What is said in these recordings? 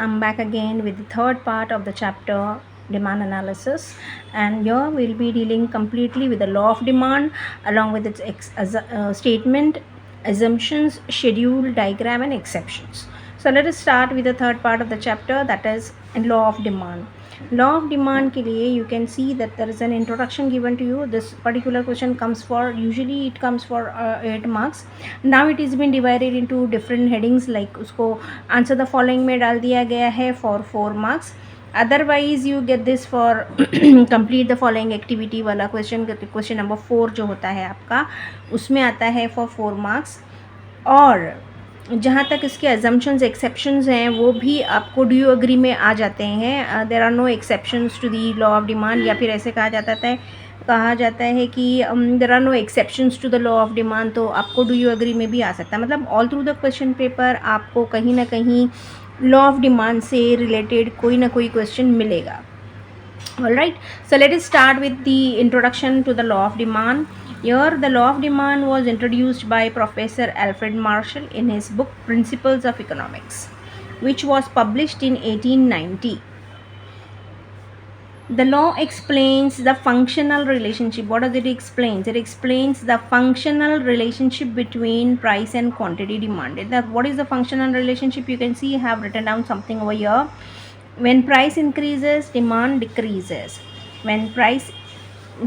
I'm back again with the third part of the chapter demand analysis, and here we'll be dealing completely with the law of demand along with its statement, assumptions, schedule, diagram, and exceptions. So let us start with the third part of the chapter, that is law of demand. Law of demand के लिए you can see that there is an introduction given to you. This particular question comes for, usually it comes for 8 marks. Now it is been divided into different headings, like उसको answer the following में डाल दिया गया है for 4 marks. Otherwise you get this for complete the following activity वाला question number 4 जो होता है आपका, उसमें आता है फॉर 4 मार्क्स. और जहाँ तक इसके अजम्पशंस एक्सेप्शंस हैं वो भी आपको डू यू अग्री में आ जाते हैं. There are no exceptions to the law of demand, या फिर ऐसे कहा जाता है कि there are no exceptions to the law of demand, तो आपको डू यू अग्री में भी आ सकता है. मतलब all through the question paper आपको कहीं ना कहीं लॉ ऑफ डिमांड से रिलेटेड कोई ना कोई क्वेश्चन मिलेगा. Alright, so let us start with the introduction to the law of demand. Here the law of demand was introduced by Professor Alfred Marshall in his book Principles of Economics, which was published in 1890. The law explains the functional relationship. What does it explain? It explains the functional relationship between price and quantity demanded. That what is the functional relationship? You can see I have written down something over here. When price increases, demand decreases. When price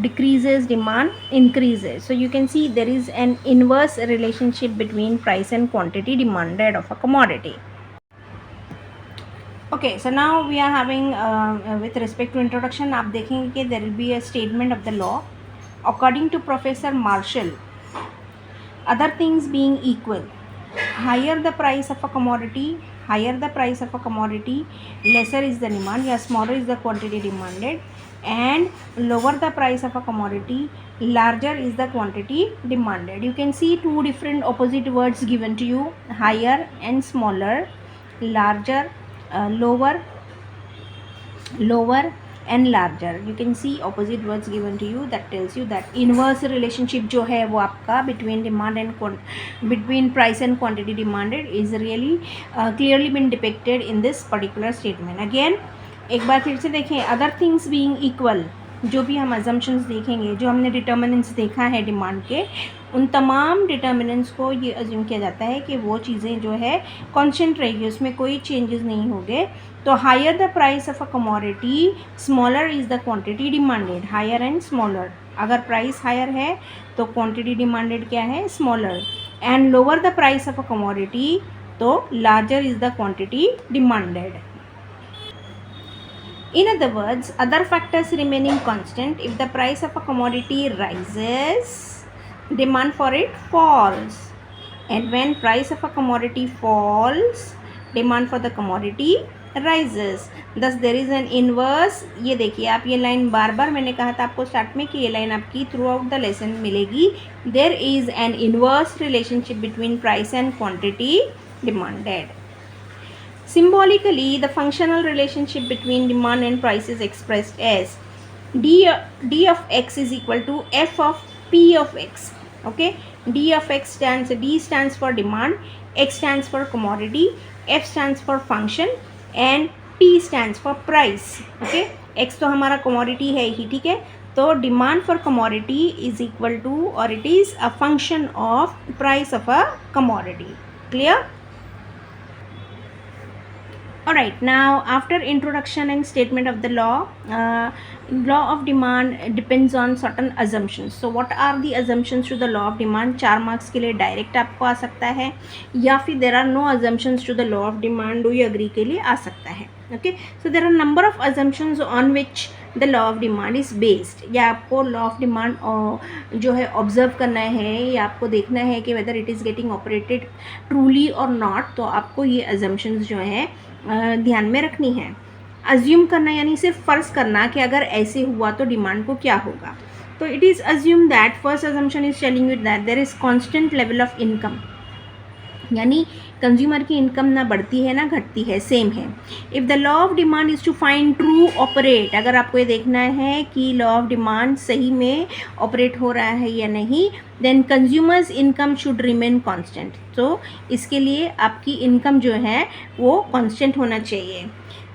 decreases, demand increases. So you can see there is an inverse relationship between price and quantity demanded of a commodity. Okay, so now we are having with respect to introduction, आप देखेंगे कि there will be a statement of the law. According to Professor Marshall, other things being equal, higher the price of a commodity, lesser is the demand, या smaller is the quantity demanded, and lower the price of a commodity, larger is the quantity demanded. You can see two different opposite words given to you, higher and smaller, larger, lower and larger. You can see opposite words given to you. That tells you that inverse relationship जो है वो आपका between price and quantity demanded is really clearly been depicted in this particular statement. Again एक बार फिर से देखें, other things being equal, जो भी हम assumptions देखेंगे, जो हमने determinants देखा है डिमांड के, उन तमाम डिटर्मिनेंट्स को ये अज्यूम किया जाता है कि वो चीज़ें जो है कांस्टेंट रहेगी, उसमें कोई चेंजेस नहीं होंगे. तो higher the price of a commodity, smaller is the quantity demanded. Higher and smaller, अगर प्राइस हायर है तो क्वांटिटी डिमांडेड क्या है, smaller. And lower the price of a commodity, तो larger is the quantity demanded. In other words, other factors remaining constant, if the price of a commodity rises, demand for it falls, and when price of a commodity falls, demand for the commodity rises. Thus there is an inverse. ये देखिए आप, ये line बार बार मैंने कहा था आपको start में कि ये लाइन आपकी थ्रू आउट द लेसन मिलेगी. There is an inverse relationship between price and quantity demanded. Symbolically, the functional relationship between demand and price is expressed as d of x is equal to f of p of x. Okay, d stands for demand, x stands for commodity, f stands for function, and p stands for price. Okay, x तो हमारा commodity है ही, ठीक है. तो demand for commodity is equal to, or it is a function of price of a commodity. Clear? Alright, now after introduction and statement of the law, law of demand depends on certain assumptions. So what are the assumptions to the law of demand? 4 marks के लिए direct आपको आ सकता है, या फिर there are no assumptions to the law of demand, do you agree के लिए आ सकता है. Okay, so there are number of assumptions on which the law of demand is based. या आपको law of demand जो है observe करना है, या आपको देखना है कि whether it is getting operated truly or not, तो आपको ये assumptions जो है ध्यान में रखनी है. अज्यूम करना यानी सिर्फ फ़र्ज़ करना कि अगर ऐसे हुआ तो डिमांड को क्या होगा. तो it is assume that, first assumption is telling you that there is constant level of income. यानी कंज्यूमर की इनकम ना बढ़ती है ना घटती है, सेम है. If the law of demand is to find true operate, अगर आपको ये देखना है कि लॉ ऑफ डिमांड सही में ऑपरेट हो रहा है या नहीं, then consumers income should remain constant. तो इसके लिए आपकी इनकम जो है वो कांस्टेंट होना चाहिए.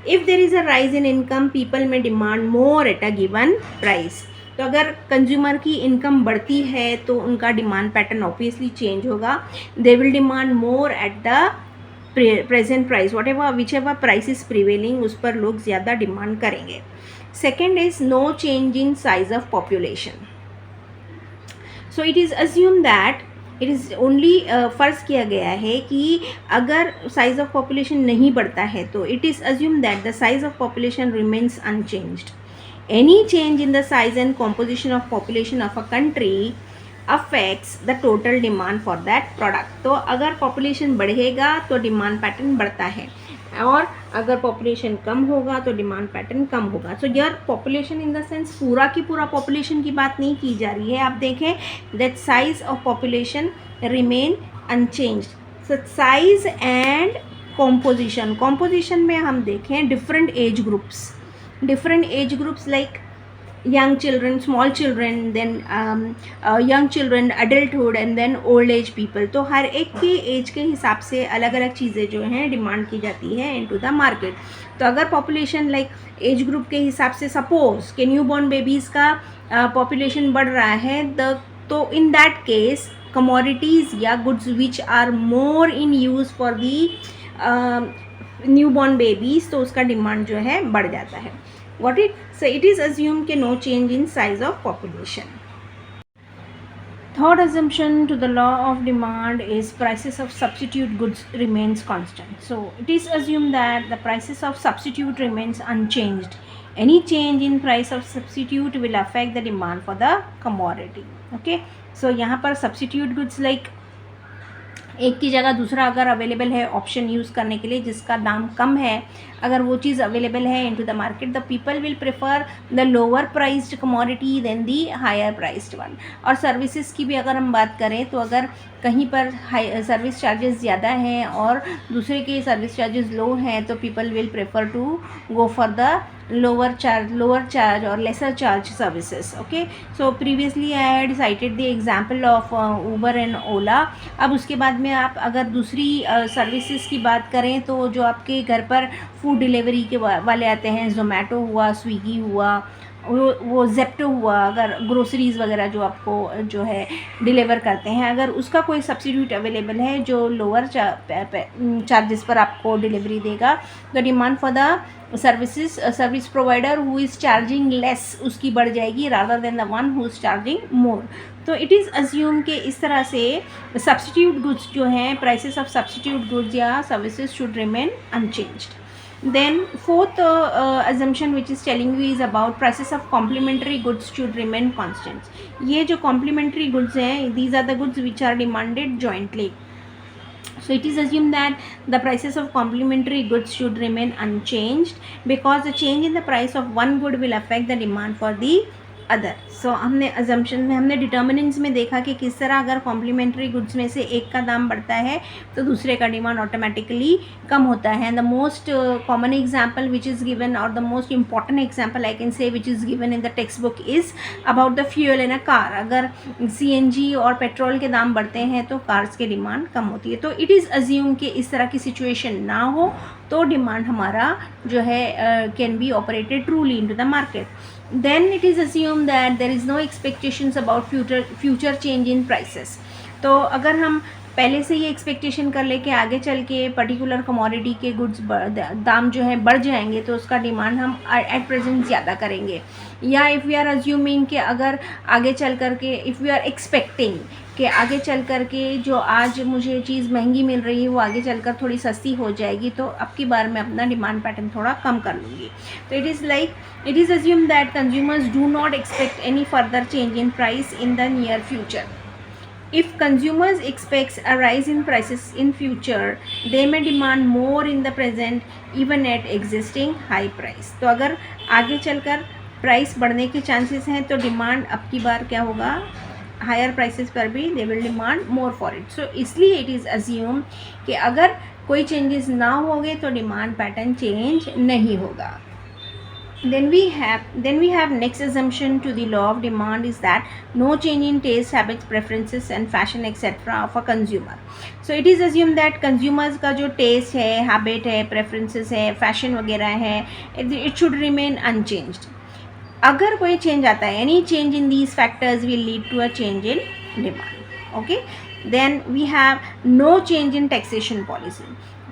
If there is a rise in income people में demand more at a given price. तो अगर कंज्यूमर की इनकम बढ़ती है तो उनका डिमांड पैटर्न ऑब्वियसली चेंज होगा. They will demand more at the present price, whatever whichever price is prevailing, उस पर लोग ज़्यादा डिमांड करेंगे. Second is no change in size of population. So it is assume that it is only फ़र्ज़ किया गया है कि अगर साइज़ ऑफ पॉपुलेशन नहीं बढ़ता है तो it is assume that the size of population remains unchanged. Any change in the size and composition of population of a country affects the total demand for that product. तो अगर population बढ़ेगा तो demand pattern बढ़ता है, और अगर population कम होगा तो demand pattern कम होगा. So your population in the sense पूरा की पूरा population की बात नहीं की जा रही है. आप देखें that size of population remain unchanged. So size and composition में हम देखें different age groups like young children, small children, then young children, adulthood and then old age people. तो हर एक की एज के हिसाब से अलग अलग चीज़ें जो हैं डिमांड की जाती है इनटू द मार्केट. तो अगर पॉपुलेशन लाइक एज ग्रुप के हिसाब से सपोज कि न्यू बॉर्न बेबीज़ का पॉपुलेशन बढ़ रहा है, तो इन दैट केस कमोडिटीज़ या goods which are more in use for the new born babies, तो उसका डिमांड जो है बढ़ जाता है. So it is assumed कि no change in size of population. Third assumption to the law of demand is prices of substitute goods remains constant. So it is assumed that the prices of substitute remains unchanged. Any change in price of substitute will affect the demand for the commodity. Okay, so यहाँ पर substitute goods like एक की जगह दूसरा अगर available है option use करने के लिए जिसका दाम कम है, अगर वो चीज़ अवेलेबल है into the market, the people will prefer the lower priced commodity than the higher priced one. और सर्विसेज की भी अगर हम बात करें तो अगर कहीं पर हाई सर्विस चार्जेस ज़्यादा हैं और दूसरे के सर्विस चार्जेस लो हैं तो people will prefer to go for the lower charge or lesser charge services. Okay, so previously I had cited the example of Uber and Ola. अब उसके बाद में आप अगर दूसरी सर्विसेज की बात करें तो जो आपके घर पर फूड डिलीवरी के वाले आते हैं, जोमेटो हुआ, स्विगी हुआ, वो जेप्टो हुआ, अगर ग्रोसरीज़ वगैरह जो आपको जो है डिलीवर करते हैं, अगर उसका कोई सब्सिट्यूट अवेलेबल है जो लोअर चार्जेस पर आपको डिलीवरी देगा, the demand for the service provider who is charging less उसकी बढ़ जाएगी rather than the one who is charging more. तो इट इज़ अज्यूम कि इस तरह से सब्सिट्यूट गुड्स जो हैं, प्राइसेस ऑफ सब्सिट्यूट गुड्स या services should remain unchanged. Then fourth assumption which is telling you is about prices of complementary goods should remain constant. ये जो complementary goods हैं, these are the goods which are demanded jointly. So it is assumed that the prices of complementary goods should remain unchanged because the change in the price of one good will affect the demand for the other. So हमने assumption में, हमने determinants में देखा कि किस तरह अगर complementary goods में से एक का दाम बढ़ता है तो दूसरे का डिमांड ऑटोमेटिकली कम होता है. The most common example which is given और the most important example I can say which is given in the textbook is about the fuel in a car. अगर CNG और petrol के दाम बढ़ते हैं तो कार्स की demand कम होती है. तो इट इज़ अज्यूम कि इस तरह की सिचुएशन ना हो तो डिमांड हमारा जो है can be operated truly into the market. Then it is assumed that there is no expectations about future change in prices. तो अगर हम पहले से ये एक्सपेक्टेशन कर ले कि आगे चल के पर्टिकुलर कमोडिटी के गुड्स दाम जो है बढ़ जाएंगे तो उसका डिमांड हम एट प्रेजेंट ज़्यादा करेंगे, या इफ़ वी आर अज्यूमिंग कि अगर आगे चल कर के इफ़ वी आर एक्सपेक्टिंग कि आगे चल कर के जो आज मुझे चीज़ महंगी मिल रही है वो आगे चलकर थोड़ी सस्ती हो जाएगी तो अब की बार मैं अपना डिमांड पैटर्न थोड़ा कम कर लूँगी. तो it is assume that consumers do not expect any further change in price in the near future. If consumers expects a rise in prices in future, they may demand more in the present even at existing high price. तो अगर आगे चलकर price बढ़ने के chances हैं तो demand अब की बार क्या होगा, हायर प्राइसेस पर भी they will demand more for it. So इसलिए इट इज़ अज्यूम कि अगर कोई चेंजेस ना होंगे तो डिमांड पैटर्न चेंज नहीं होगा. Then we have next assumption to the law of demand is that no change in taste, habits, preferences and fashion etc. of a consumer. So it is assumed that consumers का जो taste है, habit है, preferences है, fashion वगैरह है, it should remain unchanged. अगर कोई change आता है, any change in these factors will lead to a change in demand. Okay, then we have no change in taxation policy.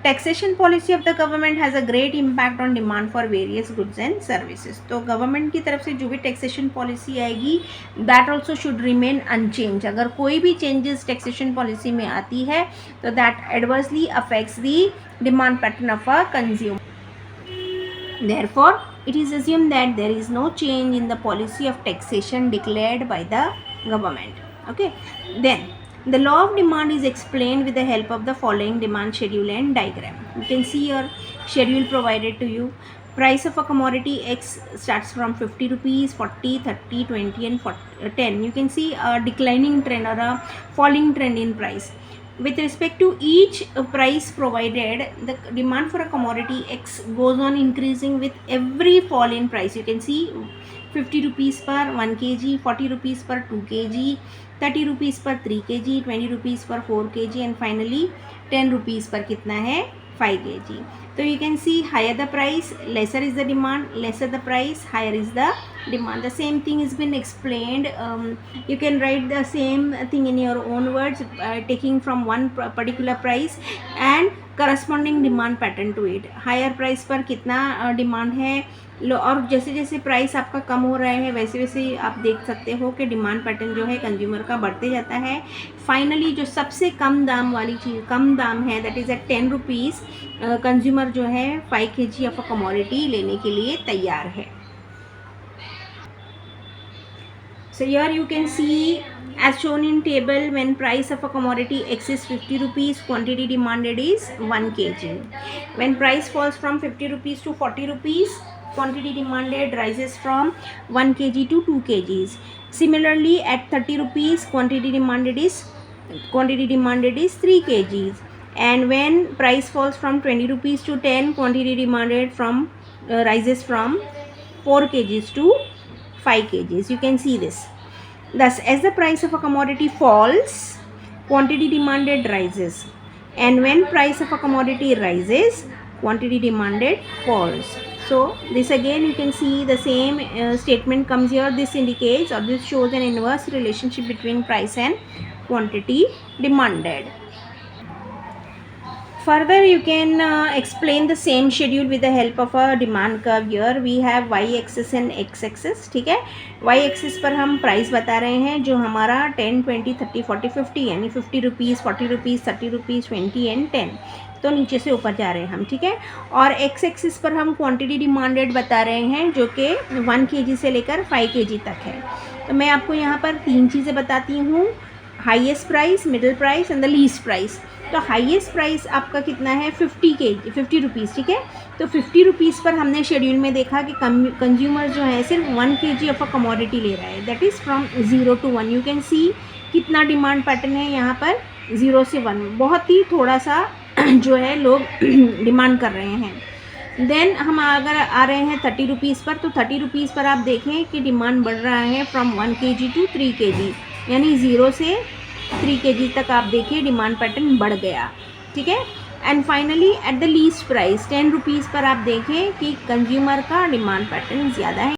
Taxation policy of the government has a great impact on demand for various goods and services. तो government की तरफ से जो भी taxation policy आएगी that also should remain unchange. अगर कोई भी चेंजेस टैक्सेशन पॉलिसी में आती है तो that adversely affects the demand pattern of a consumer. Therefore, it is assumed that there is no change in the policy of taxation declared by the government. Okay, then the law of demand is explained with the help of the following demand schedule and diagram. You can see your schedule provided to you. Price of a commodity X starts from 50 rupees, 40, 30, 20 and 40, 10. You can see a declining trend or a falling trend in price. With respect to each price provided, the demand for a commodity X goes on increasing with every fall in price. You can see 50 rupees per 1 kg, 40 rupees per 2 kg, 30 rupees per 3 kg, 20 rupees per 4 kg and finally 10 rupees per कितना है 5 kg. So you can see higher the price, lesser is the demand, lesser the price, higher is the demand. The same thing has been explained. You can write the same thing in your own words, taking from one particular price and corresponding demand pattern to it. Higher price पर कितना demand है, और जैसे जैसे price आपका कम हो रहा है वैसे वैसे आप देख सकते हो कि डिमांड पैटर्न जो है कंज्यूमर का बढ़ते जाता है. फाइनली जो सबसे कम दाम वाली चीज़, कम दाम है, that is at 10 rupees, consumer जो है 5 kg ऑफ अ कमोडिटी लेने के लिए तैयार है. So here you can see as shown in table, when price of a commodity X is 50 rupees, quantity demanded is 1 kg. When price falls from 50 rupees to 40 rupees, quantity demanded rises from 1 kg to 2 kgs. Similarly, at 30 rupees, quantity demanded is 3 kgs. And when price falls from 20 rupees to 10, quantity demanded rises from 4 kgs to 5 kgs. You can see this. Thus, as the price of a commodity falls, quantity demanded rises, and when price of a commodity rises, quantity demanded falls. So this again you can see the same statement comes here. This indicates or this shows an inverse relationship between price and quantity demanded. Further, you can explain the same schedule with the help of a demand curve. Here we have y axis and x axis. ठीक है, y axis पर हम price बता रहे हैं जो हमारा 10, 20, 30, 40, 50 यानी 50 रुपीज़, 40 रुपीज़, 30 रुपीज़, 20 एंड 10. तो नीचे से ऊपर जा रहे हैं हम. ठीक है, और एक्स एक्सिस पर हम क्वांटिटी डिमांडेड बता रहे हैं जो कि 1 kg से लेकर 5 kg तक है. तो मैं आपको यहाँ पर 3 चीज़ें बताती हूँ, highest price, middle price and the least price. तो हाईएस्ट प्राइस आपका कितना है 50 रुपीज़. ठीक है, तो 50 रुपीज़ पर हमने शेड्यूल में देखा कि कंज्यूमर जो है सिर्फ 1 kg ऑफ अ कमोडिटी ले रहा है, that is from 0 to 1. You can see कितना डिमांड पैटर्न है यहाँ पर 0 से 1, बहुत ही थोड़ा सा जो है लोग डिमांड कर रहे हैं. देन हम अगर आ रहे हैं 30 रुपीज़ पर, तो 30 रुपीज़ पर आप देखें कि डिमांड बढ़ रहा है फ्रॉम 1 kg to 3 kg, यानी 0 से 3 kg तक आप देखिए डिमांड पैटर्न बढ़ गया. ठीक है, and finally at the least price 10 rupees पर आप देखें कि कंज्यूमर का डिमांड पैटर्न ज़्यादा है.